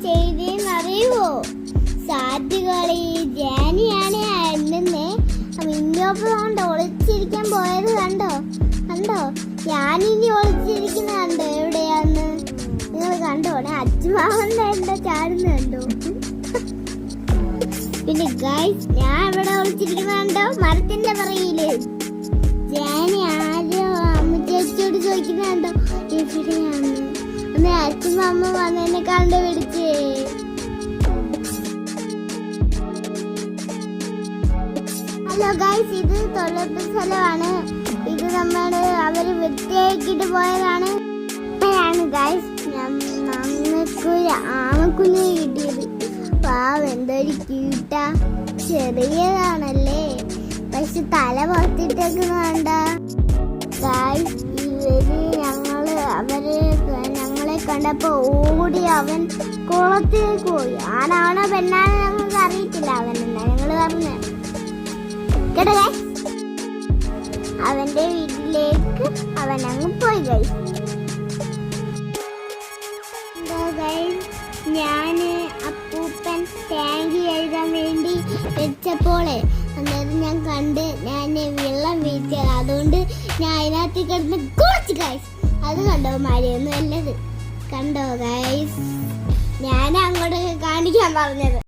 ചെയ്തേന്ന് അറിയുവോ? സാറ്റ് കളി ജാനിയാണ് എന്നെ മിന്നോപ്പ് കൊണ്ട് ഒളിച്ചിരിക്കാൻ പോയത് കണ്ടോ? ഞാനിനി ഒളിച്ചിരിക്കുന്ന കണ്ടോ എവിടെയാന്ന് നിങ്ങൾ കണ്ടോ? അച്ഛമാവന്റെ എന്താ ചാടുന്ന കണ്ടോ? പിന്നെ ഗൈസ് ഞാൻ ഇവിടെ ഒളിച്ചിരിക്കുന്ന കണ്ടോ? മരത്തിന്റെ പറയില് ജാനി ആരോ ചേച്ചിയോട് ചോദിക്കുന്ന കണ്ടോ എവിടെയാന്ന്? അന്ന് അച്ഛമ്മ വന്ന് എന്നെ കണ്ടുപിടിച്ചേ. ഹലോ ഗൈസ്, ഇത് തൊഴിലുറപ്പ് സ്ഥലമാണ്. ഇത് നമ്മുടെ അവര് വൃത്തിയാക്കിട്ട് പോയതാണ്. ഗൈസ് ഞങ്ങൾക്കൊരു ആമക്കുഞ്ഞ് കിട്ടിയത്. പാവം എന്തൊരു ക്യൂട്ടാ, ചെറിയതാണല്ലേ, പക്ഷെ തല പുറത്തിട്ടേക്കുന്ന കണ്ട. ഗൈസ് ഞങ്ങളെ കണ്ടപ്പോ ഓടി അവൻ കുളത്തിലേക്ക് പോയി. ആണാണോ പെണ്ണാണോ ഞങ്ങൾക്ക് അറിയത്തില്ല. അവനെന്നാ ഞങ്ങള് പറഞ്ഞു കേട്ടോ ഗൈസ്. അവന്റെ വീട്ടിലേക്ക് അവൻ അങ്ങ് പോയി ഗൈസ്. ഞാന് അപ്പൂപ്പൻ ടാങ്കി എഴുതാൻ വേണ്ടി വെച്ചപ്പോളെ അന്നേരം ഞാൻ കണ്ട് ഞാൻ വെള്ളം വീഴ്ചത്. അതുകൊണ്ട് ഞാൻ അതിനകത്ത് കിടന്ന് കുളിച്ചു ഗൈസ്. അത് കണ്ടോ? മഴയൊന്നും അല്ലത് കണ്ടോ ഗൈസ്? ഞാൻ അങ്ങോട്ട് കാണിക്കാൻ പറഞ്ഞത്.